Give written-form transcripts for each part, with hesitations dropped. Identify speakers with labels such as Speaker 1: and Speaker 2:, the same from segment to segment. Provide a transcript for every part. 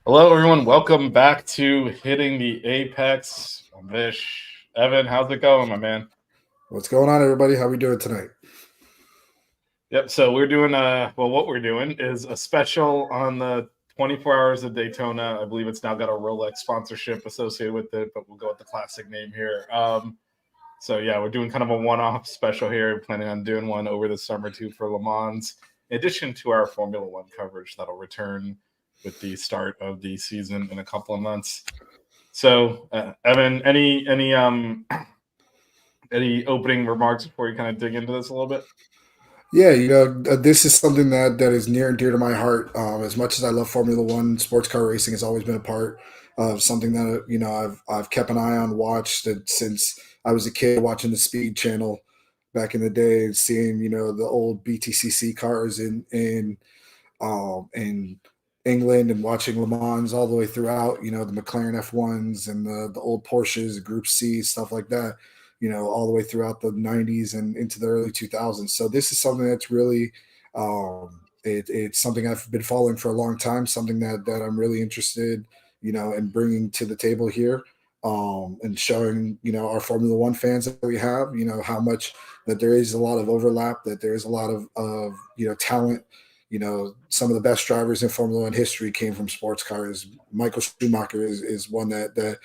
Speaker 1: Hello, everyone. Welcome back to Hitting the Apex. I'm Vish. Evan, how's it going, my man?
Speaker 2: What's going on, everybody? How we doing tonight?
Speaker 1: Yep. So we're doing what we're doing is a special on the 24 Hours of Daytona. I believe it's now got a Rolex sponsorship associated with it, but we'll go with the classic name here. So yeah, we're doing kind of a one-off special here. Planning on doing one over the summer too for Le Mans, in addition to our Formula One coverage that'll return with the start of the season in a couple of months. So, Evan, any opening remarks before you kind of dig into this a little bit?
Speaker 2: Yeah, this is something that is near and dear to my heart. As much as I love Formula One, sports car racing has always been a part of something that I've kept an eye on, watched it since I was a kid, watching the Speed Channel back in the day, and seeing the old BTCC cars in England, and watching Le Mans all the way throughout. The McLaren F1s and the old Porsches, Group C, stuff like that. All the way throughout the '90s and into the early 2000s. So this is something that's really, it's something I've been following for a long time. Something that I'm really interested, in bringing to the table here. And showing our Formula One fans that we have, how much that there is a lot of overlap, that there is a lot of talent. Some of the best drivers in Formula One history came from sports cars. Michael Schumacher is one that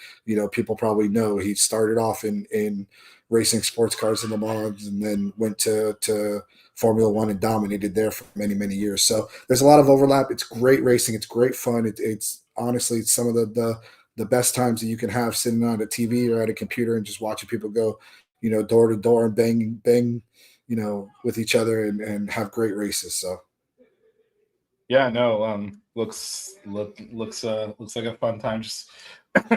Speaker 2: people probably know. He started off in racing sports cars in Le Mans, and then went to Formula One and dominated there for many years. So there's a lot of overlap. It's great racing. It's great fun. It's honestly, it's some of the best times that you can have sitting on a TV or at a computer and just watching people go, door to door and bang, with each other, and have great races. So.
Speaker 1: Yeah, no, looks like a fun time. Just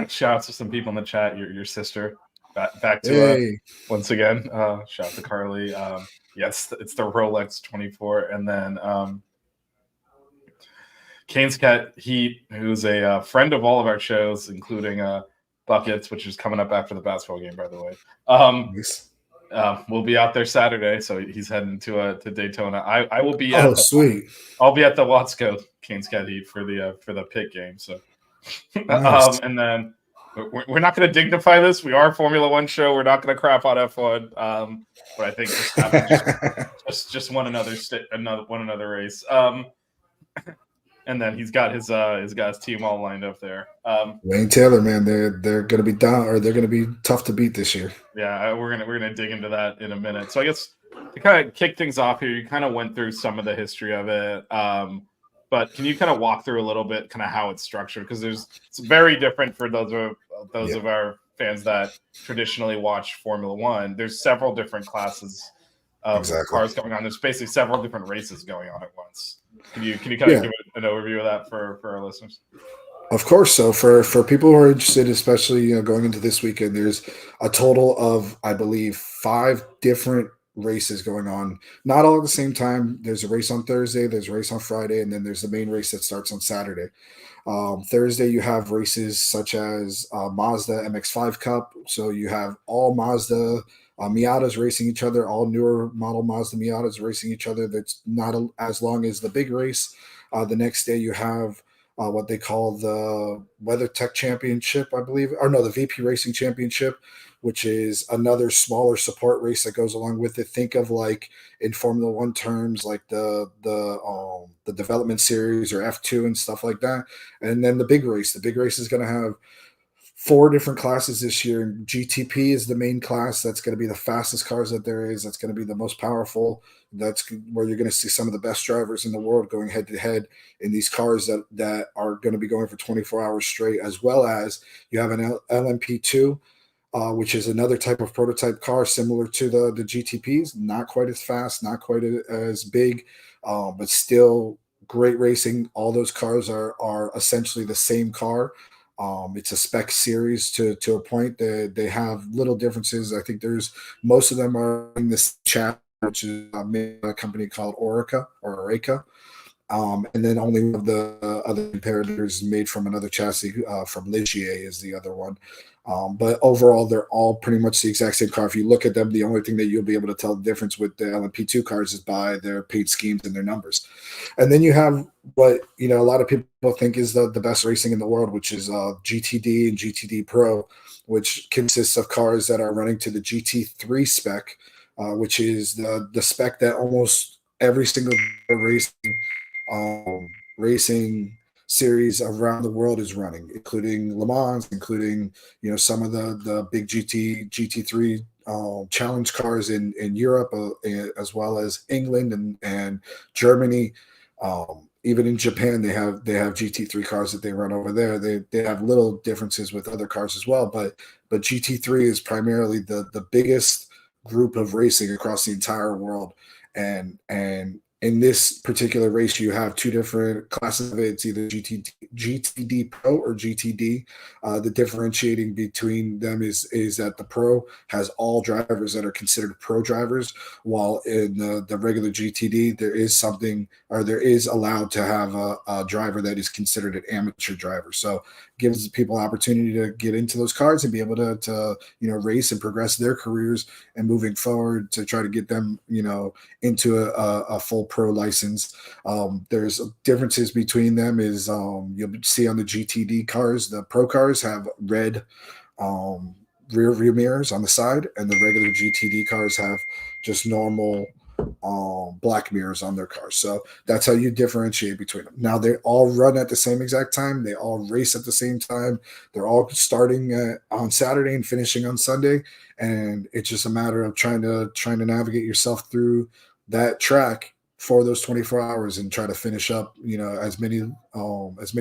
Speaker 1: shout out to some people in the chat. Your sister, back to
Speaker 2: Hey.
Speaker 1: once again. Shout out to Carly. Yes, it's the Rolex 24, and then Kane's Cat Heat, who's a friend of all of our shows, including Buckets, which is coming up after the basketball game, by the way.
Speaker 2: Nice.
Speaker 1: We'll be out there Saturday, so he's heading to Daytona. I will be
Speaker 2: Oh,
Speaker 1: at
Speaker 2: sweet.
Speaker 1: I'll be at the Watsco Kane's Cat Heat for the pit game. So,
Speaker 2: Nice.
Speaker 1: and then we're not going to dignify this. We are a Formula One show. We're not going to crap on F1. But I think Verstappen just won another race. And then he's got his team all lined up there.
Speaker 2: Wayne Taylor, man, they're gonna be down, or they're gonna be tough to beat this year.
Speaker 1: Yeah, we're gonna dig into that in a minute. So I guess to kind of kick things off here, you kind of went through some of the history of it, but can you kind of walk through a little bit, kind of how it's structured? Because it's very different for those of our fans that traditionally watch Formula One. There's several different classes of
Speaker 2: Exactly.
Speaker 1: cars going on. There's basically several different races going on at once. Can you kind of
Speaker 2: Yeah,
Speaker 1: give an overview of that for our listeners?
Speaker 2: of course. So for people who are interested, especially going into this weekend, there's a total of, I believe, 5 different races going on. Not all at the same time. There's a race on Thursday, there's a race on Friday, and then there's the main race that starts on Saturday. Thursday, you have races such as Mazda MX-5 Cup. So you have all Mazda Miatas racing each other, all newer model Mazda Miatas racing each other. That's not as long as the big race. The next day, you have what they call the WeatherTech Championship, I believe, or no, the VP Racing Championship, which is another smaller support race that goes along with it. Think of, like, in Formula One terms, like the development series or F2 and stuff like that. And then the big race. The big race is going to have 4 different classes this year. GTP is the main class. That's going to be the fastest cars that there is. That's going to be the most powerful. That's where you're going to see some of the best drivers in the world going head to head in these cars that are going to be going for 24 hours straight, as well as you have an LMP2, which is another type of prototype car similar to the GTPs. Not quite as fast, not quite as big, but still great racing. All those cars are essentially the same car. It's a spec series to a point. They have little differences. I think there's most of them are in this chat, which is made by a company called Orica. And then only one of the other comparators made from another chassis from Ligier is the other one. But overall, they're all pretty much the exact same car. If you look at them, the only thing that you'll be able to tell the difference with the LMP2 cars is by their paint schemes and their numbers. And then you have what a lot of people think is the best racing in the world, which is GTD and GTD Pro, which consists of cars that are running to the GT3 spec, which is the spec that almost every single racing series around the world is running, including Le Mans, including some of the big GT3 challenge cars in Europe, as well as England and Germany. Even in Japan, they have GT3 cars that they run over there. They have little differences with other cars as well, but GT3 is primarily the biggest group of racing across the entire world, and in this particular race, you have two different classes of it. It's either GTD Pro or GTD. The differentiating between them is that the Pro has all drivers that are considered pro drivers, while in the regular GTD, there is allowed to have a driver that is considered an amateur driver. So gives people opportunity to get into those cars and be able to race and progress their careers and moving forward to try to get them into a full pro license. There's differences between them is you'll see on the GTD cars, the pro cars have red rear view mirrors on the side, and the regular GTD cars have just normal black mirrors on their cars. So that's how you differentiate between them. Now they all run at the same exact time. They all race at the same time. They're all starting on Saturday and finishing on Sunday. And it's just a matter of trying to navigate yourself through that track for those 24 hours and try to finish up, as many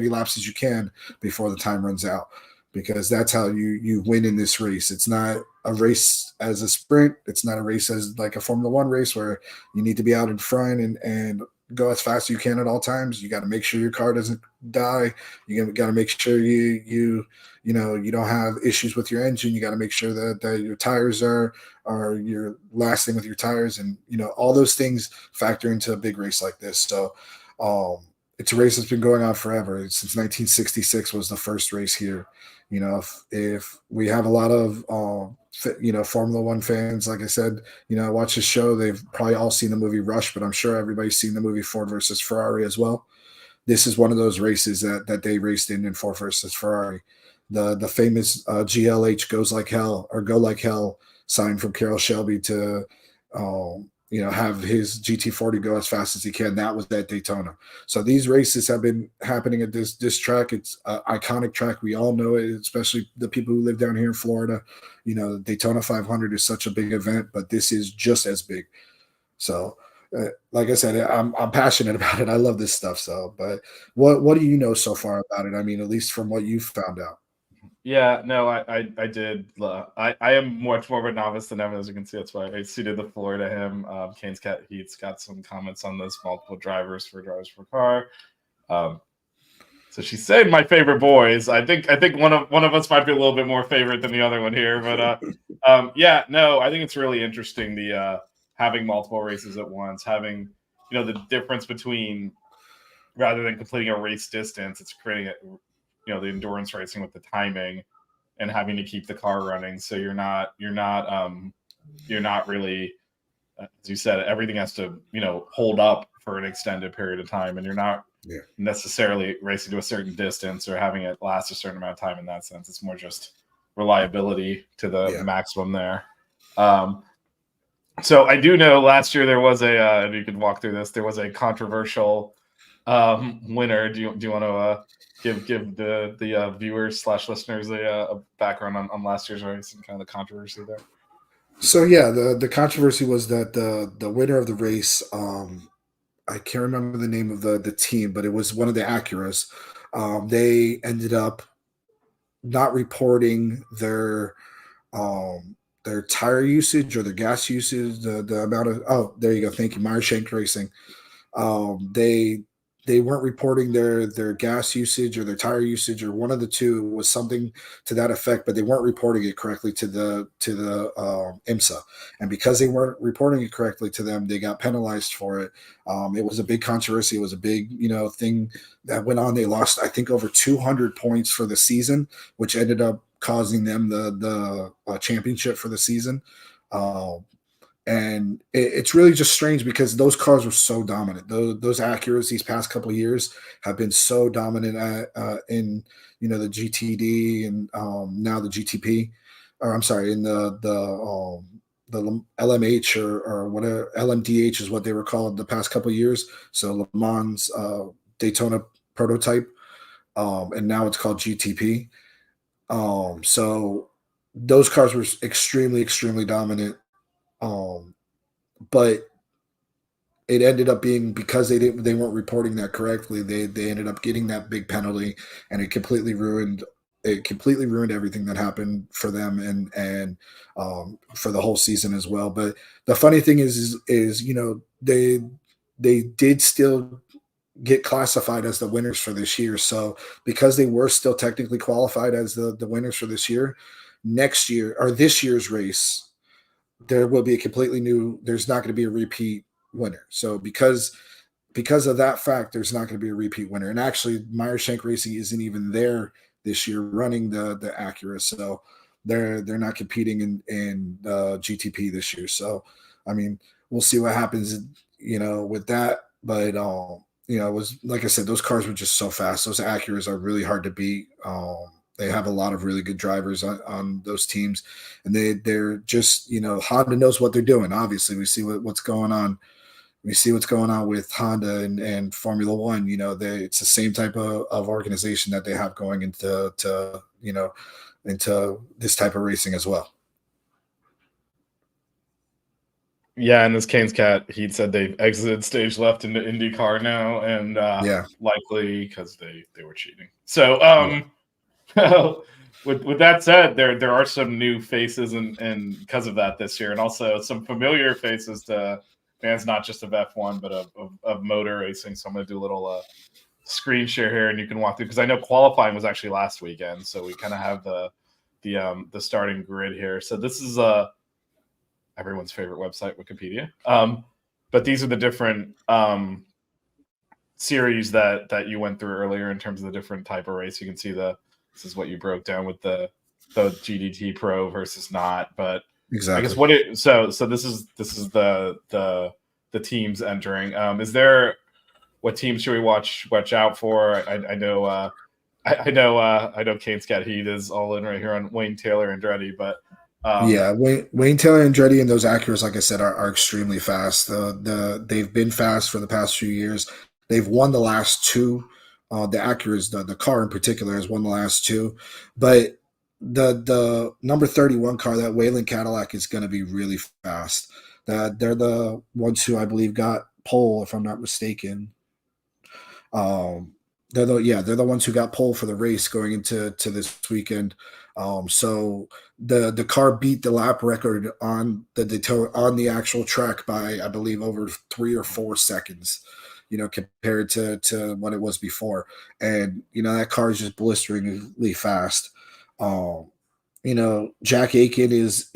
Speaker 2: laps as you can before the time runs out, because that's how you win in this race. It's not a race as a sprint. It's not a race as like a Formula One race where you need to be out in front and go as fast as you can at all times. You got to make sure your car doesn't die. You got to make sure you don't have issues with your engine. You got to make sure that your tires are you're lasting with your tires, and all those things factor into a big race like this. So it's a race that's been going on forever. Since 1966 was the first race here. If we have a lot of Formula One fans, like I said, watch this show, they've probably all seen the movie Rush, but I'm sure everybody's seen the movie Ford versus Ferrari as well. This is one of those races that they raced in Ford versus Ferrari. The famous GLH goes like hell, or go like hell sign from Carroll Shelby to have his GT40 go as fast as he can. That was at Daytona. So these races have been happening at this track. It's an iconic track. We all know it, especially the people who live down here in Florida. The Daytona 500 is such a big event, but this is just as big. So like I said, I'm passionate about it. I love this stuff. So, but what do you know so far about it? I mean, at least from what you've found out.
Speaker 1: Yeah, no, I did. I am much more of a novice than Evan, as you can see. That's why I ceded the floor to him. Kane's Cat Heat's got some comments on this. Multiple drivers for car. So she's saying my favorite boys. I think one of us might be a little bit more favorite than the other one here. But yeah, no, I think it's really interesting the having multiple races at once, having the difference between, rather than completing a race distance, it's creating the endurance racing with the timing and having to keep the car running. So you're not really, as you said, everything has to, hold up for an extended period of time, and you're not necessarily racing to a certain distance or having it last a certain amount of time in that sense. It's more just reliability to the maximum there. So I do know last year there was and you could walk through this, there was a controversial winner. Do you want to give the viewers / listeners a background on last year's race and kind of the controversy there?
Speaker 2: So yeah, the controversy was that the winner of the race, I can't remember the name of the team, but it was one of the Acuras. They ended up not reporting their tire usage or their gas usage, the amount of there you go, thank you, Meyer Shank Racing. They weren't reporting their gas usage or their tire usage, or one of the two. Was something to that effect, but they weren't reporting it correctly to the IMSA, and because they weren't reporting it correctly to them, they got penalized for it. It was a big controversy. It was a big thing that went on. They lost, I think, over 200 points for the season, which ended up causing them the championship for the season. And it's really just strange because those cars were so dominant. Those Acuras these past couple of years have been so dominant in the GTD and now the GTP, or I'm sorry, in the LMH or whatever. LMDH is what they were called the past couple of years. So Le Mans Daytona prototype, and now it's called GTP. So those cars were extremely dominant. But it ended up being because they weren't reporting that correctly. They ended up getting that big penalty, and it completely ruined everything that happened for them and for the whole season as well. But the funny thing is they did still get classified as the winners for this year. So because they were still technically qualified as the winners for this year, next year or this year's race, there will be a completely new. There's not going to be a repeat winner. So because of that fact, there's not going to be a repeat winner. And actually, Meyer Shank Racing isn't even there this year running the Acura, so they're not competing in GTP this year. So I mean, we'll see what happens, with that. But it was like I said, those cars were just so fast. Those Acuras are really hard to beat. They have a lot of really good drivers on those teams, and they're just Honda knows what they're doing. Obviously, we see what's going on. We see what's going on with Honda and Formula One. It's the same type of organization that they have going into this type of racing as well.
Speaker 1: Yeah, and this Kane's Cat, he said they've exited stage left into IndyCar now, and likely because they were cheating. So with that said, there are some new faces and because of that this year, and also some familiar faces to fans, not just of F1 but of motor racing. So I'm going to do a little screen share here, and you can walk through, because I know qualifying was actually last weekend, so we kind of have the starting grid here. So this is everyone's favorite website, Wikipedia. But these are the different series that you went through earlier in terms of the different type of race. You can see this is what you broke down with the GDT Pro versus not. But
Speaker 2: exactly,
Speaker 1: I guess so this is the teams entering. What teams should we watch out for? I know Kane's Cat Heat is all in right here on Wayne Taylor Andretti, but
Speaker 2: Wayne Taylor Andretti and those Acuras, like I said, are extremely fast. They've been fast for the past few years. They've won the last two. The Acuras, the car in particular, has won the last two. But the number 31 car, that Wayland Cadillac, is going to be really fast. They're the ones who I believe got pole, if I'm not mistaken. They're the ones who got pole for the race going into this weekend. So the car beat the lap record on the actual track by, I believe, over 3 or 4 seconds, compared to what it was before. And that car is just blisteringly fast. Jack Aiken is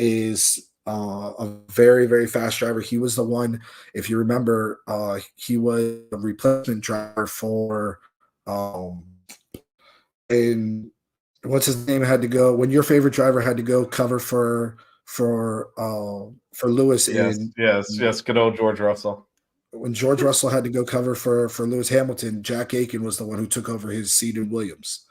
Speaker 2: a very, very fast driver. He was the one, if you remember, he was a replacement driver for and what's his name had to go when your favorite driver had to go cover for Lewis.
Speaker 1: Yes, good old George Russell.
Speaker 2: When George Russell had to go cover for Lewis Hamilton, Jack Aiken was the one who took over his seat in Williams.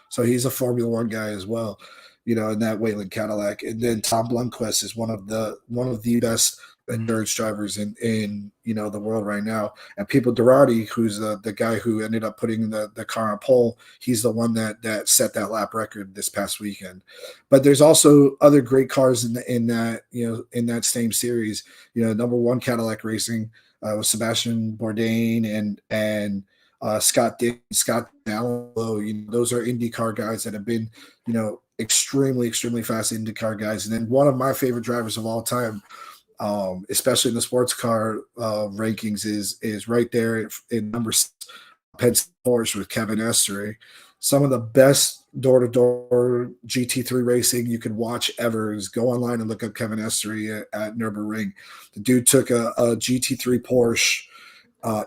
Speaker 2: So he's a Formula One guy as well, in that Wayland Cadillac. And then Tom Blomqvist is one of the best endurance drivers in the world right now. And Pipo Derati, who's the guy who ended up putting the car on pole, he's the one that set that lap record this past weekend. But there's also other great cars in that same series. Number 1 Cadillac Racing with Sebastian Bourdais and Scott Allen. Those are IndyCar guys that have been extremely fast IndyCar guys. And then one of my favorite drivers of all time, especially in the sports car rankings, is right there in number 6, Penske Porsche with Kevin Estre. Some of the best door-to-door GT3 racing you could watch ever is go online and look up Kevin Estre at Nürburgring. The dude took a GT3 Porsche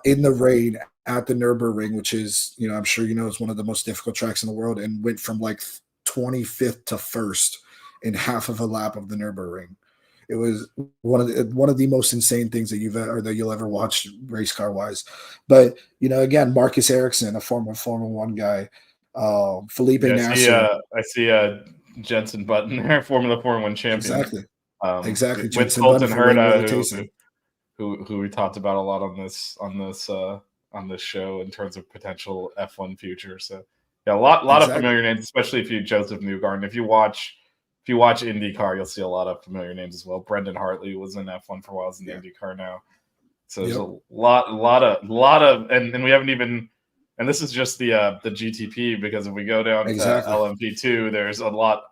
Speaker 2: in the rain at the Nürburgring, which is, I'm sure is one of the most difficult tracks in the world, and went from like 25th to 1st in half of a lap of the Nürburgring. It was one of the most insane things that you'll ever watch race car wise. But again, Marcus Ericsson, a former Formula One guy, Felipe
Speaker 1: Yeah,
Speaker 2: Nasser,
Speaker 1: I see Jensen Button there, Formula 1 champion.
Speaker 2: exactly, exactly,
Speaker 1: With
Speaker 2: Jensen Button
Speaker 1: Colton
Speaker 2: for Rainbow
Speaker 1: Herta,
Speaker 2: Racing.
Speaker 1: who we talked about a lot on this show in terms of potential F1 future. So yeah, a lot of
Speaker 2: Exactly,
Speaker 1: familiar names, especially if you Joseph Newgarden. If you watch IndyCar, you'll see a lot of familiar names as well. Brendan Hartley was in F1 for a while, is in
Speaker 2: yeah,
Speaker 1: IndyCar now. So there's
Speaker 2: yep,
Speaker 1: a lot of, and we haven't even, and this is just the GTP, because if we go down to
Speaker 2: exactly.
Speaker 1: LMP2, there's a lot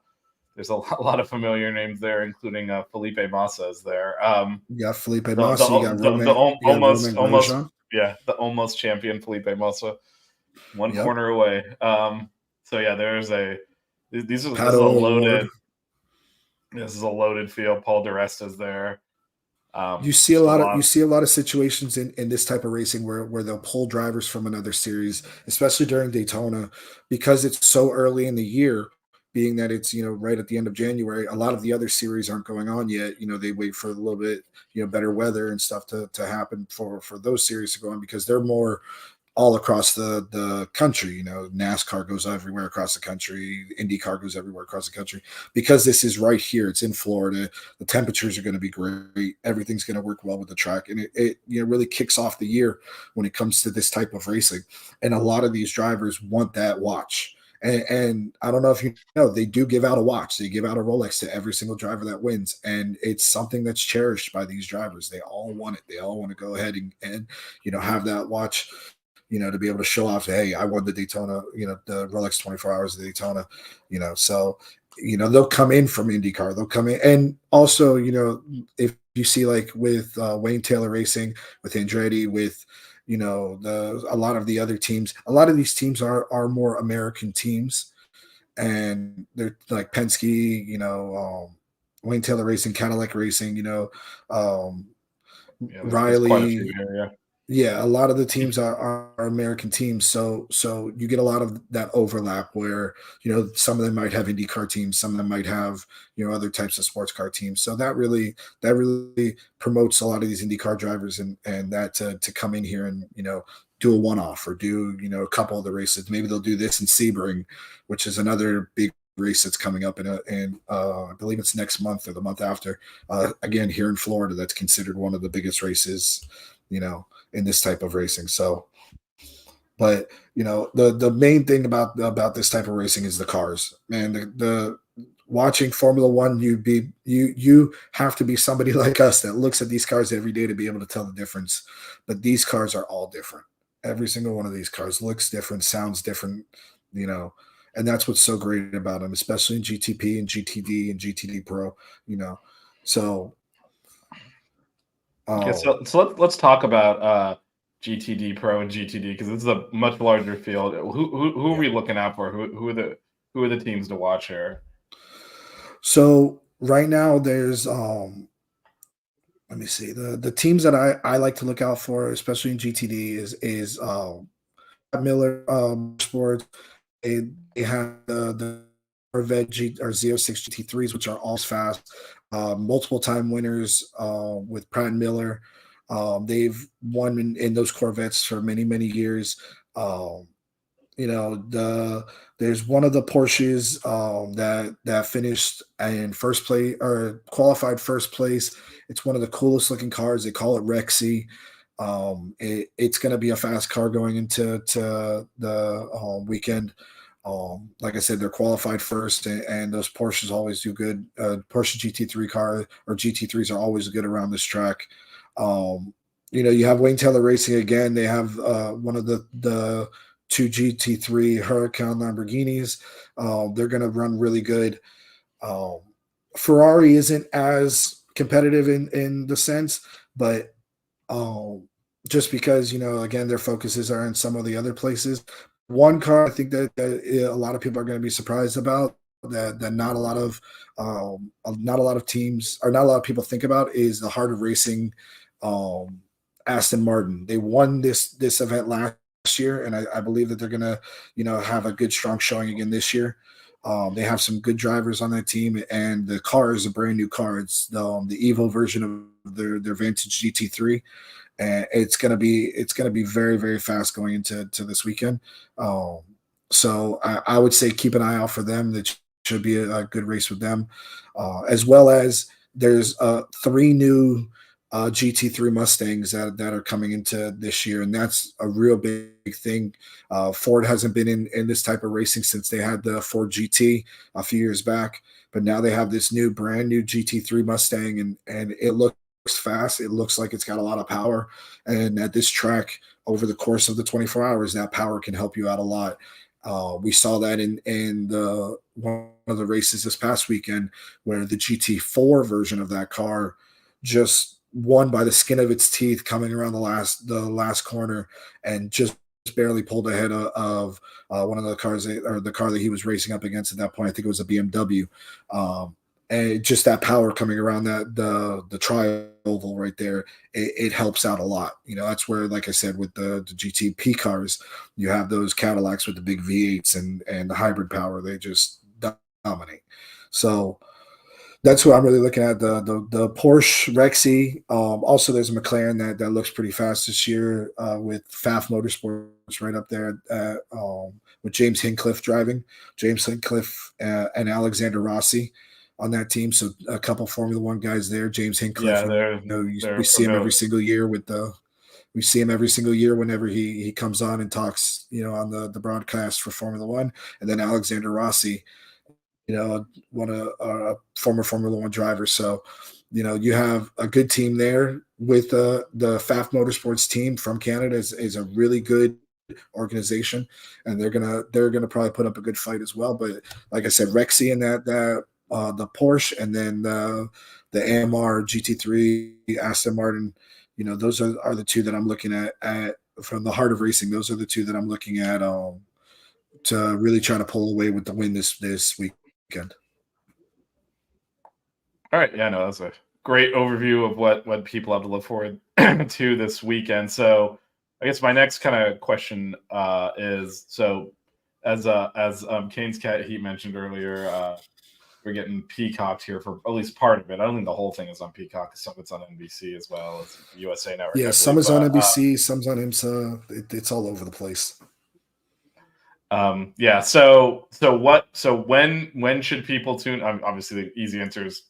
Speaker 1: of familiar names there, including Felipe Massa is there.
Speaker 2: You got Felipe
Speaker 1: The the
Speaker 2: Massa,
Speaker 1: the
Speaker 2: you got Roman
Speaker 1: almost
Speaker 2: Grosjean.
Speaker 1: yeah, the almost champion Felipe Massa, one
Speaker 2: Yep,
Speaker 1: corner away. So yeah, these are
Speaker 2: Pato O'Ward.
Speaker 1: this is a loaded field. Paul DeResta's there.
Speaker 2: You
Speaker 1: Just a lot.
Speaker 2: see a lot of situations in this type of racing where they'll pull drivers from another series, especially during Daytona, because it's so early in the year, being that it's right at the end of January. A lot of the other series aren't going on yet. They wait for a little bit better weather and stuff to happen for those series to go on, because they're more all across the country. NASCAR goes everywhere across the country. IndyCar goes everywhere across the country, because this is right here. It's in Florida. The temperatures are going to be great. Everything's going to work well with the track, and it really kicks off the year when it comes to this type of racing. And a lot of these drivers want that watch. And I don't know if they do give out a watch. They give out a Rolex to every single driver that wins, and it's something that's cherished by these drivers. They all want it. They all want to go ahead and have that watch, to be able to show off, hey, I won the Daytona, the Rolex 24 Hours of Daytona, so, they'll come in from IndyCar. They'll come in. And also, if you see like with Wayne Taylor Racing, with Andretti, with, a lot of the other teams, a lot of these teams are more American teams, and they're like Penske, Wayne Taylor Racing, Cadillac Racing,
Speaker 1: Yeah, there's quite a few
Speaker 2: Riley.
Speaker 1: here. Yeah.
Speaker 2: Yeah, a lot of the teams are American teams, so you get a lot of that overlap where some of them might have IndyCar teams, some of them might have other types of sports car teams. So that really promotes a lot of these IndyCar drivers, and that to come in here and do a one-off, or do a couple of the races. Maybe they'll do this in Sebring, which is another big race that's coming up in I believe it's next month or the month after. Again, here in Florida, that's considered one of the biggest races, in this type of racing. So, but the main thing about this type of racing is the cars, man. The watching Formula One, you have to be somebody like us that looks at these cars every day to be able to tell the difference. But these cars are all different. Every single one of these cars looks different, sounds different, you know, and that's what's so great about them, especially in GTP and GTD and GTD Pro, you know. So,
Speaker 1: Okay,
Speaker 2: um,
Speaker 1: so let's talk about GTD Pro and GTD, because this is a much larger field. Who are
Speaker 2: yeah.
Speaker 1: we looking out for? Who are the teams to watch here?
Speaker 2: So right now there's let me see, the teams that I like to look out for, especially in GTD, is Miller Sports. They, they have the Corvette or Z06 GT3s, which are all fast, multiple time winners with Pratt and Miller. They've won in those Corvettes for many, many years. Um, there's one of the Porsches that finished in first place, or qualified first place. It's one of the coolest looking cars. They call it Rexy. It's going to be a fast car going into the weekend. Like I said, they're qualified first, and those Porsches always do good. Porsche GT3 car, or GT3s, are always good around this track. Um, you have Wayne Taylor Racing again. They have one of the two GT3 Huracan Lamborghinis. They're going to run really good. Um, Ferrari isn't as competitive in the sense, but um, just because again, their focuses are in some of the other places. One car I think that a lot of people are going to be surprised about, that not a lot of teams, or not a lot of people think about, is the Heart of Racing, um, Aston Martin. They won this event last year, and I believe that they're going to have a good strong showing again this year. They have some good drivers on that team, and the car is a brand new car. It's the Evo version of their Vantage GT3, and it's gonna be very very fast going into this weekend. Um, so I would say keep an eye out for them. That should be a good race with them, as well as there's three new GT3 Mustangs that are coming into this year, and that's a real big thing. Ford hasn't been in this type of racing since they had the Ford GT a few years back, but now they have this new brand new GT3 Mustang, and it looks fast. It looks like it's got a lot of power, and at this track, over the course of the 24 hours, that power can help you out a lot. We saw that in the one of the races this past weekend, where the GT4 version of that car just won by the skin of its teeth, coming around the last corner, and just barely pulled ahead one of the cars or the car that he was racing up against at that point. I think it was a BMW. And just that power coming around the tri-oval right there, it helps out a lot. That's where, like I said, with the GTP cars, you have those Cadillacs with the big V8s and the hybrid power. They just dominate. So that's who I'm really looking at. The Porsche Rexy. Also, there's a McLaren that looks pretty fast this year, with Pfaff Motorsports right up there, with James Hinchcliffe driving. James Hinchcliffe and Alexander Rossi on that team. So a couple Formula One guys there. James Hinchcliffe,
Speaker 1: they're
Speaker 2: we see him every
Speaker 1: familiar.
Speaker 2: single year we see him every single year whenever he comes on and talks, on the broadcast for Formula One. And then Alexander Rossi, one a former Formula One driver. So, you have a good team there with the Pfaff Motorsports team from Canada is a really good organization, and they're gonna probably put up a good fight as well. But like I said, Rexy and the Porsche, and then the AMR GT3 Aston Martin, those are the two that I'm looking at from the heart of racing. Those are the two that I'm looking at to really try to pull away with the win this weekend.
Speaker 1: All right, yeah, no, that's a great overview of what people have to look forward to this weekend. So, I guess my next kind of question is, so as Kane's Cat Heat mentioned earlier, we're getting Peacocked here for at least part of it. I don't think the whole thing is on Peacock. Some of it's on NBC as well as USA Network,
Speaker 2: Yeah,
Speaker 1: I
Speaker 2: some
Speaker 1: believe.
Speaker 2: is on
Speaker 1: But
Speaker 2: NBC, some's on IMSA. It's all over the place.
Speaker 1: yeah, so when should people tune? Obviously, the easy answer is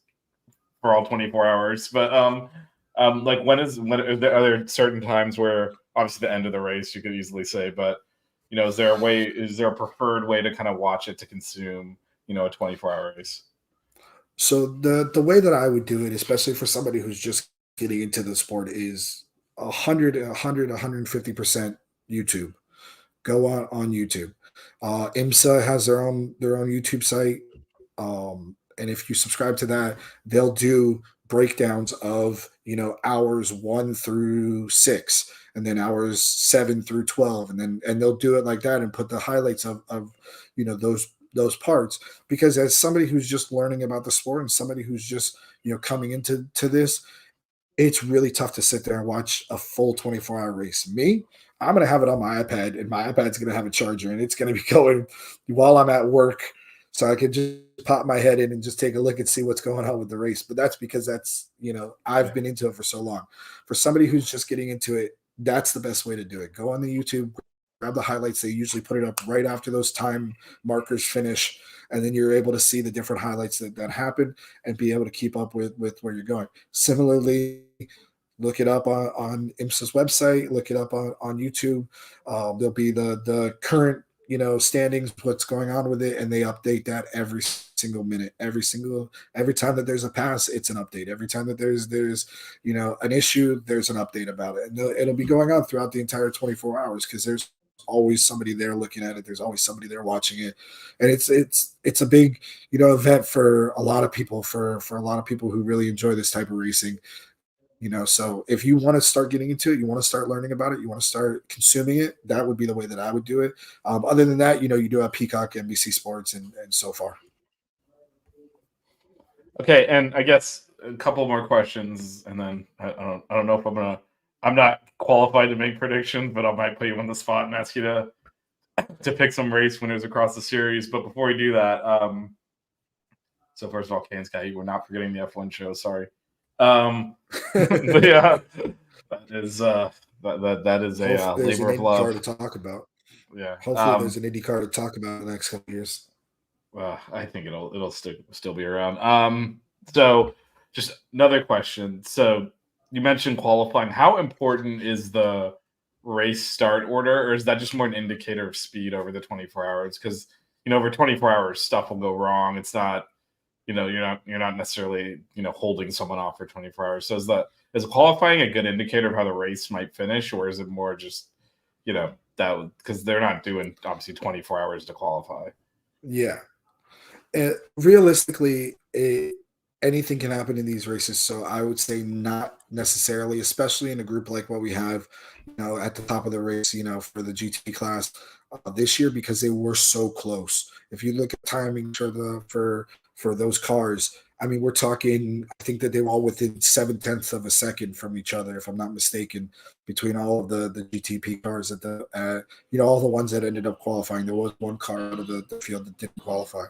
Speaker 1: for all 24 hours. But like when are there certain times where obviously the end of the race you could easily say, but is there a preferred way to kind of watch it to consume a 24-hour race?
Speaker 2: So the way that I would do it, especially for somebody who's just getting into the sport, is 150% YouTube. Go on YouTube. IMSA has their own YouTube site. And if you subscribe to that, they'll do breakdowns of hours 1 through 6, and then hours 7 through 12, and they'll do it like that and put the highlights of those parts. Because as somebody who's just learning about the sport and somebody who's just coming into this, it's really tough to sit there and watch a full 24-hour race. Me, I'm going to have it on my iPad, and my iPad's going to have a charger, and it's going to be going while I'm at work, so I can just pop my head in and just take a look and see what's going on with the race. But that's because I've been into it for so long. For somebody who's just getting into it, that's the best way to do it. Go on the YouTube, grab the highlights. They usually put it up right after those time markers finish, and then you're able to see the different highlights that happen and be able to keep up with where you're going. Similarly, look it up on IMSA's website, look it up on YouTube. There'll be the current standings, what's going on with it, and they update that every single minute, every time that there's a pass, it's an update. Every time that there's an issue, there's an update about it, and it'll be going on throughout the entire 24 hours, because there's always somebody there looking at it. There's always somebody there watching it, and it's a big event for a lot of people, for a lot of people who really enjoy this type of racing. So if you want to start getting into it, you want to start learning about it, you want to start consuming it, that would be the way that I would do it. Other than that, you do have Peacock, NBC Sports, and so far.
Speaker 1: Okay, and I guess a couple more questions, and then I don't know if I'm not qualified to make predictions, but I might put you on the spot and ask you to to pick some race winners across the series. But before we do that, so first of all, Kane's guy, we're not forgetting the F1 show. Sorry, but yeah, that is that is a
Speaker 2: Hopefully, there's an
Speaker 1: labor of
Speaker 2: Indy car to
Speaker 1: love.
Speaker 2: talk about.
Speaker 1: Yeah,
Speaker 2: Hopefully, there's an Indy car to talk about in the next couple of years.
Speaker 1: I think it'll still be around. So just another question. So you mentioned qualifying. How important is the race start order, or is that just more an indicator of speed over the 24 hours? Because over 24 hours, stuff will go wrong. It's not, you're not necessarily holding someone off for 24 hours. So is qualifying a good indicator of how the race might finish, or is it more just that because they're not doing obviously 24 hours to qualify?
Speaker 2: Yeah, realistically, anything can happen in these races. So I would say not necessarily, especially in a group like what we have, at the top of the race, for the GT class this year, because they were so close. If you look at timing for those cars, I mean, we're talking. I think that they were all within 7/10 of a second from each other, if I'm not mistaken, between all of the GTP cars at all the ones that ended up qualifying. There was one car out of the field that didn't qualify.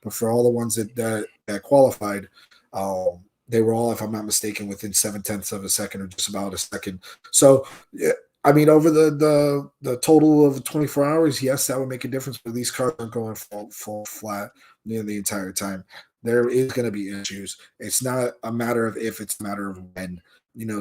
Speaker 2: But for all the ones that qualified, they were all, if I'm not mistaken, within 7/10 of a second or just about a second. So, yeah, I mean, over the total of 24 hours, yes, that would make a difference. But these cars aren't going full flat the entire time. There is going to be issues. It's not a matter of if; it's a matter of when.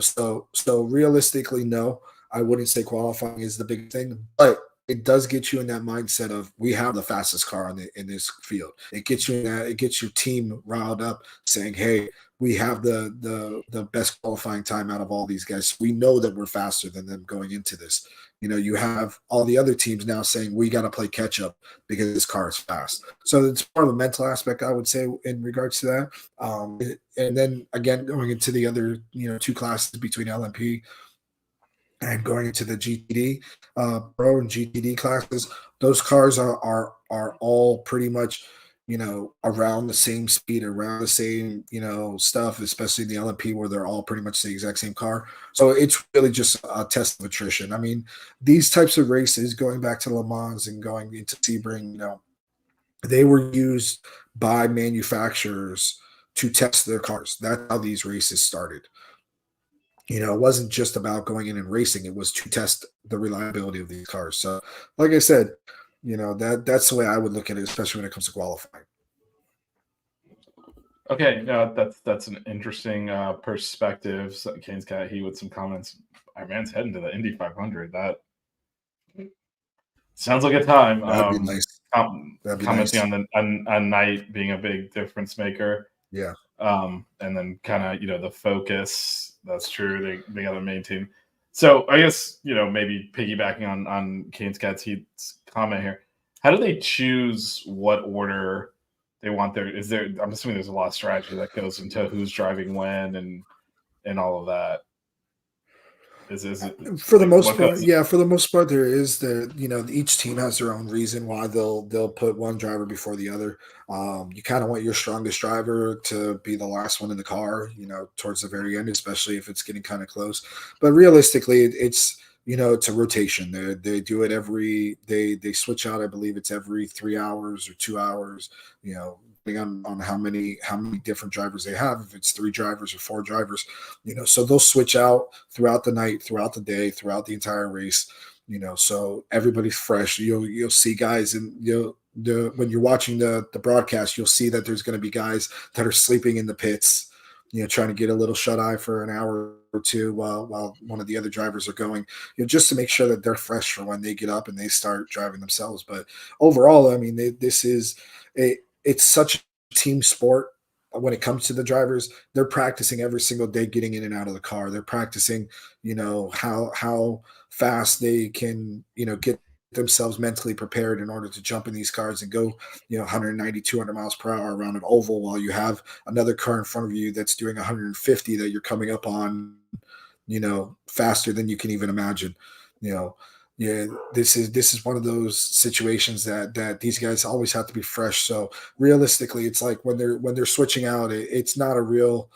Speaker 2: So realistically, no, I wouldn't say qualifying is the big thing, but it does get you in that mindset of we have the fastest car in this field. It gets you in that. It gets your team riled up, saying, "Hey, we have the best qualifying time out of all these guys. We know that we're faster than them going into this." You have all the other teams now saying we got to play catch up because this car is fast. So it's more of a mental aspect, I would say, in regards to that. And then again, going into the other two classes between LMP and going into the GTD Pro and GTD classes, those cars are all pretty much around the same speed, around the same stuff, especially in the LMP where they're all pretty much the exact same car. So it's really just a test of attrition. I mean, these types of races, going back to Le Mans and going into Sebring, they were used by manufacturers to test their cars. That's how these races started. It wasn't just about going in and racing, it was to test the reliability of these cars. So like I said, that's the way I would look at it, especially when it comes to qualifying.
Speaker 1: Okay, no, that's an interesting perspective. So Kane's got he with some comments. Our man's heading to the Indy 500. That sounds like a time.
Speaker 2: That'd be nice. That'd be
Speaker 1: Commenting
Speaker 2: nice.
Speaker 1: on the night being a big difference maker.
Speaker 2: Yeah.
Speaker 1: And then kind of the focus. That's true. They got to maintain. So I guess maybe piggybacking on Kane's Cat's Heat's comment here. How do they choose what order they want there? Is there? I'm assuming there's a lot of strategy that goes into who's driving when and all of that. Is it
Speaker 2: For the
Speaker 1: like
Speaker 2: most
Speaker 1: what
Speaker 2: part,
Speaker 1: goes?
Speaker 2: yeah, for the most part, there is each team has their own reason why they'll put one driver before the other. You kind of want your strongest driver to be the last one in the car, towards the very end, especially if it's getting kind of close. But realistically, it's a rotation. They do it they switch out. I believe it's every 3 hours or 2 hours. Depending on how many different drivers they have. If it's 3 drivers or 4 drivers, so they'll switch out throughout the night, throughout the day, throughout the entire race. So everybody's fresh. You'll see guys, and when you're watching the broadcast, you'll see that there's going to be guys that are sleeping in the pits, trying to get a little shut eye for an hour or two while one of the other drivers are going, just to make sure that they're fresh for when they get up and they start driving themselves. But overall, I mean, this is it's such a team sport when it comes to the drivers. They're practicing every single day getting in and out of the car. They're practicing, how fast they can, get themselves mentally prepared in order to jump in these cars and go, 190, 200 miles per hour around an oval while you have another car in front of you that's doing 150 that you're coming up on, faster than you can even imagine. You know, yeah, this is one of those situations that these guys always have to be fresh. So realistically, it's like when they're switching out, it's not a real.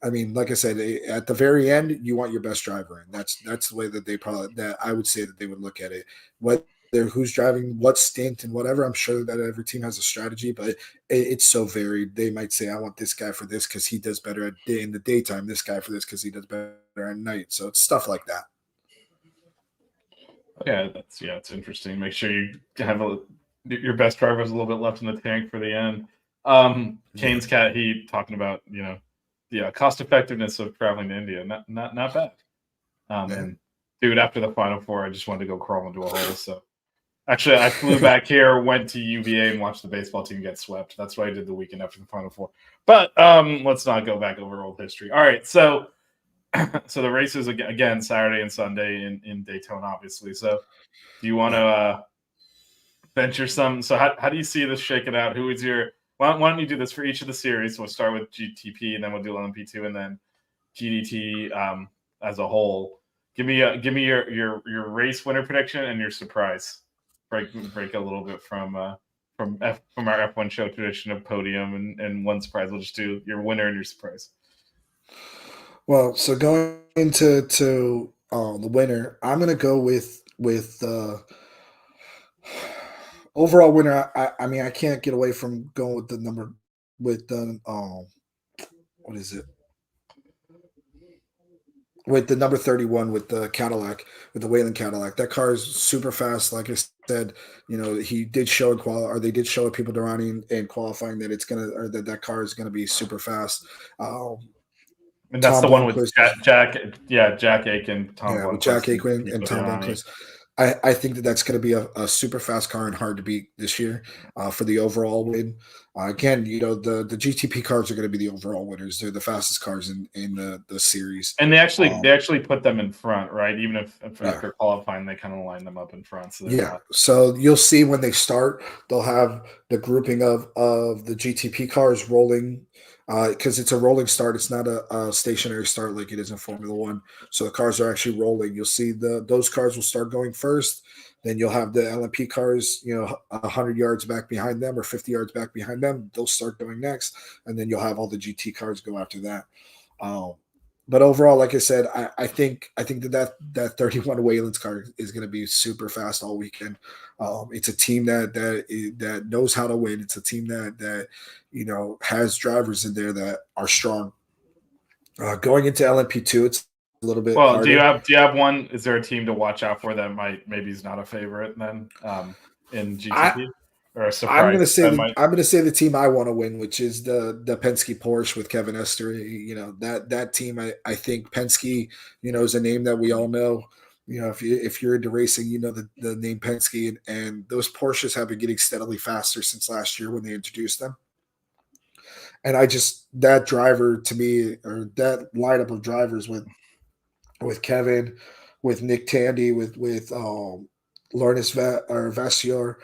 Speaker 2: I mean, like I said, at the very end, you want your best driver, and that's the way that I would say that they would look at it. Whether who's driving what stint and whatever. I'm sure that every team has a strategy, but it's so varied. They might say, I want this guy for this because he does better in the daytime, this guy for this because he does better at night. So it's stuff like that.
Speaker 1: Yeah, it's interesting. Make sure you have your best driver has a little bit left in the tank for the end.
Speaker 2: Yeah.
Speaker 1: Kane's cat heat talking about yeah, cost effectiveness of traveling to India, not bad.
Speaker 2: Yeah.
Speaker 1: And dude, after the Final Four, I just wanted to go crawl into a hole. So actually, I flew back here, went to UVA, and watched the baseball team get swept. That's what I did the weekend after the Final Four. But let's not go back over old history. All right, so so the races again Saturday and Sunday in Daytona, obviously. So do you want to venture some? So how do you see this shaking out? Who is your? Why don't you do this for each of the series? We'll start with GTP, and then we'll do LMP2, and then GDT as a whole. Give me your race winner prediction and your surprise. Break a little bit from our F1 show tradition of podium and one surprise. We'll just do your winner and your surprise.
Speaker 2: Well, so going into the winner, I'm gonna go with overall winner. I mean, I can't get away from going with the number with the what is it? With the number 31 with the Cadillac, with the Wayland Cadillac. That car is super fast. Like I said, he did show in or they did show at people Durrani in qualifying that it's gonna or that car is gonna be super fast.
Speaker 1: And that's
Speaker 2: Tom
Speaker 1: the one with
Speaker 2: Blomqvist is
Speaker 1: Jack Aiken, Tom
Speaker 2: with Jack
Speaker 1: Blomqvist, and
Speaker 2: Aikman and
Speaker 1: Pico
Speaker 2: Tom
Speaker 1: Derani.
Speaker 2: Blomqvist. I think that's going to be a super fast car and hard to beat this year for the overall win. Again, the GTP cars are going to be the overall winners. They're the fastest cars in the series.
Speaker 1: And they actually put them in front, right? Even if
Speaker 2: Yeah.
Speaker 1: after qualifying, they kind of line them up in front. So they're
Speaker 2: Yeah.
Speaker 1: not.
Speaker 2: So you'll see when they start, they'll have the grouping of the GTP cars rolling because it's a rolling start. It's not a stationary start like it is in Formula One. So the cars are actually rolling. You'll see those cars will start going first. Then you'll have the LMP cars, 100 yards back behind them or 50 yards back behind them. They'll start going next, and then you'll have all the GT cars go after that. Um, but overall, like I said, I think that 31 Wayland's car is going to be super fast all weekend. It's a team that knows how to win. It's a team that has drivers in there that are strong. Going into LMP2, it's a little bit
Speaker 1: Well, do
Speaker 2: harder.
Speaker 1: you have one? Is there a team to watch out for that maybe is not a favorite then in
Speaker 2: I
Speaker 1: GTP or a
Speaker 2: I'm
Speaker 1: surprise
Speaker 2: gonna say
Speaker 1: that
Speaker 2: the
Speaker 1: might?
Speaker 2: I'm gonna say the team I want to win, which is the Penske Porsche with Kevin Estre. That team. I think Penske, is a name that we all know. If you're into racing, the name Penske, and those Porsches have been getting steadily faster since last year when they introduced them. And that driver to me, or that lineup of drivers with Kevin, with Nick Tandy, with Lawrence Vasseur,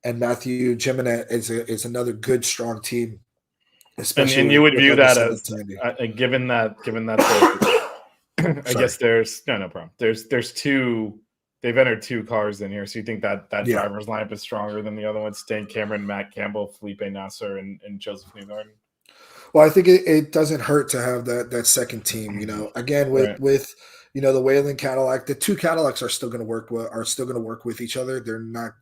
Speaker 2: and Matthew Jimenez is another good, strong team, especially
Speaker 1: And you would
Speaker 2: with
Speaker 1: view
Speaker 2: like I
Speaker 1: that
Speaker 2: said,
Speaker 1: as
Speaker 2: Nick Tandy.
Speaker 1: given that I
Speaker 2: Sorry.
Speaker 1: guess there's no problem. There's two. They've entered two cars in here, so you think that
Speaker 2: Yeah.
Speaker 1: driver's lineup is stronger than the other ones? Dane Cameron, Matt Campbell, Felipe Nasser, and Joseph Newgarden.
Speaker 2: Well, I think it doesn't hurt to have that second team. Again
Speaker 1: Right.
Speaker 2: with the Wayland Cadillac, the two Cadillacs are still going to work with each other. They're not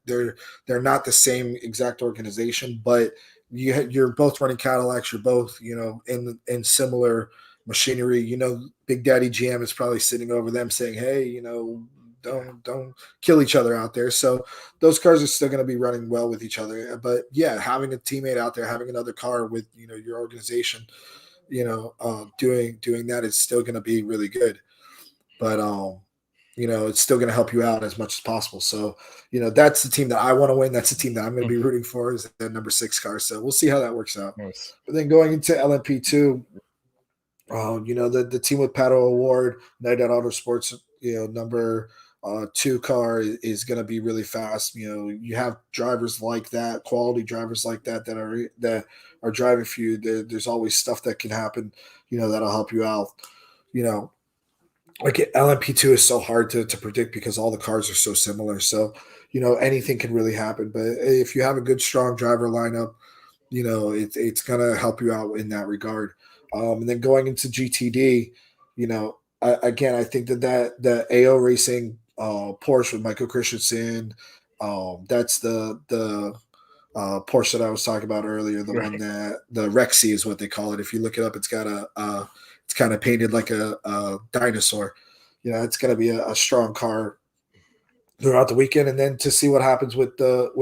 Speaker 2: the same exact organization, but you're both running Cadillacs. You're both in similar machinery. Big Daddy GM is probably sitting over them saying, "Hey, don't kill each other out there." So those cars are still going to be running well with each other. But yeah, having a teammate out there, having another car with your organization, doing that is still going to be really good. But it's still going to help you out as much as possible. So that's the team that I want to win. That's the team that I'm going to be rooting for is that number 6 car. So we'll see how that works out.
Speaker 1: Nice.
Speaker 2: But then going into LMP2, the team with Pato Award, Night Out Auto Sports, number 2 car is going to be really fast. You have drivers like that, quality drivers like that are driving for you. There's always stuff that can happen, that'll help you out. Like LMP2 is so hard to predict because all the cars are so similar. So, anything can really happen. But if you have a good, strong driver lineup, it's gonna help you out in that regard. And then going into GTD, again, I think that the AO Racing Porsche with Michael Christensen, That's the Porsche that I was talking about earlier. The one
Speaker 1: Right.
Speaker 2: that the Rexy is what they call it. If you look it up, it's got it's kind of painted like a dinosaur. It's going to be a strong car throughout the weekend, and then to see what happens with the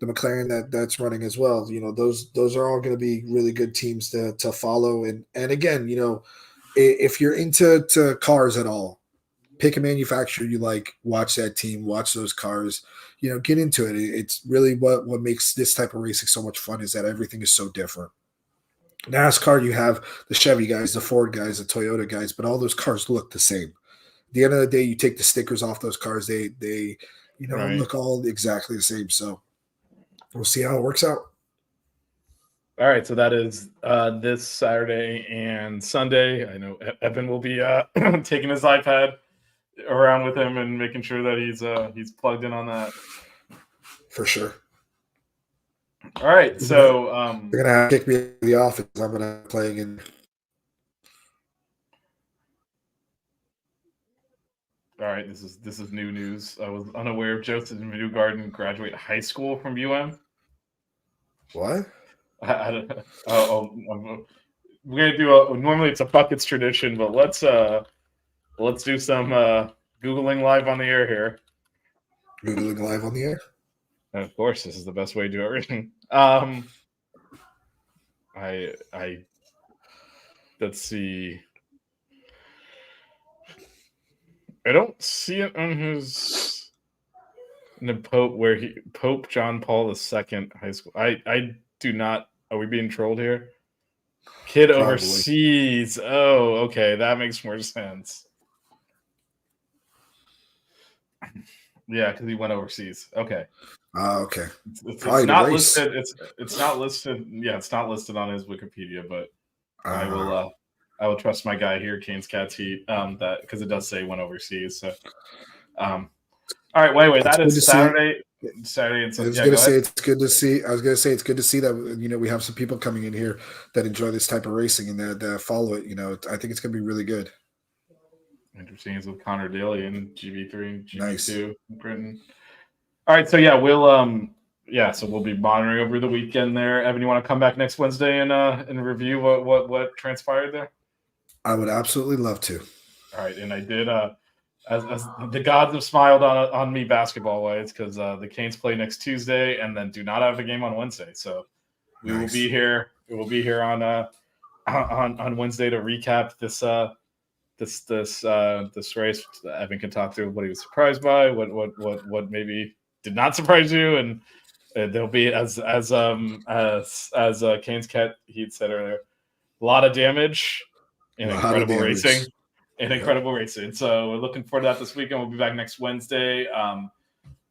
Speaker 2: McLaren, that's running as well. Those are all going to be really good teams to follow. And again, if you're into cars at all, pick a manufacturer you like, watch that team, watch those cars, get into it. It's really what makes this type of racing so much fun, is that everything is so different. NASCAR, you have the Chevy guys, the Ford guys, the Toyota guys, but all those cars look the same. At the end of the day, you take the stickers off those cars, they
Speaker 1: Right.
Speaker 2: look all exactly the same. So we'll see how it works out.
Speaker 1: All right, so that is this Saturday and Sunday. I know Evan will be taking his iPad around with him and making sure that he's plugged in on that.
Speaker 2: For sure.
Speaker 1: All right, so
Speaker 2: They're gonna have to kick me out of the office. I'm gonna play again.
Speaker 1: all right, this is new news. I was unaware of Joseph Newgarden graduate high school from UM.
Speaker 2: What?
Speaker 1: I don't, we're gonna do normally it's a buckets tradition, but let's do some Googling live on the air here.
Speaker 2: Googling live on the air.
Speaker 1: And of course, this is the best way to do everything. I let's see. I don't see it on his Pope John Paul II high school. I do not. Are we being trolled here? Kid
Speaker 2: Probably.
Speaker 1: overseas. Oh, okay, that makes more sense. Yeah, because he went overseas. Okay.
Speaker 2: Okay.
Speaker 1: It's
Speaker 2: Probably the
Speaker 1: not
Speaker 2: race.
Speaker 1: listed. It's not listed. Yeah, it's not listed on his Wikipedia, but I will trust my guy here, Kane's Cats Heat, that because it does say went overseas. So, all right, wait. That is Saturday. Saturday and Sunday.
Speaker 2: I was gonna say it's good to see. I was gonna say it's good to see that we have some people coming in here that enjoy this type of racing and that follow it. I think it's gonna be really good.
Speaker 1: Interesting is with Connor Daly and GB3 and GB2
Speaker 2: Nice.
Speaker 1: in Britain. All right, so yeah, we'll be monitoring over the weekend there. Evan, you want to come back next Wednesday and review what transpired there?
Speaker 2: I would absolutely love to.
Speaker 1: All right, and I did as the gods have smiled on me basketball wise because the Canes play next Tuesday and then do not have a game on Wednesday, so we will be here. We will be here on Wednesday to recap this race. Evan can talk through what he was surprised by, what maybe did not surprise you, and there'll be as Kane's Cat Heat said earlier, a lot of damage and incredible racing. Incredible racing. So we're looking forward to that this weekend. We'll be back next Wednesday.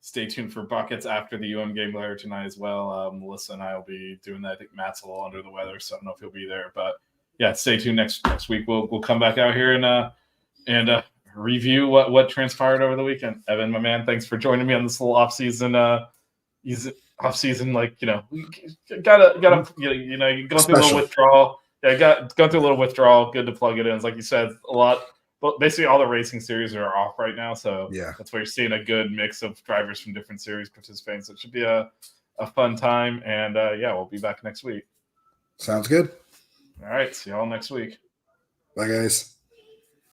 Speaker 1: Stay tuned for buckets after the UM game later tonight as well. Melissa and I will be doing that. I think Matt's a little under the weather, so I don't know if he'll be there. But yeah, stay tuned next week. We'll come back out here and review what transpired over the weekend. Evan, my man, thanks for joining me on this little off-season. Like gotta you go through a little withdrawal. Yeah, gone through a little withdrawal. Good to plug it in. Like you said, a lot. But basically, all the racing series are off right now, so
Speaker 2: yeah,
Speaker 1: that's why you're seeing a good mix of drivers from different series participating. So it should be a fun time. And we'll be back next week.
Speaker 2: Sounds good.
Speaker 1: All right, see y'all next week.
Speaker 2: Bye, guys.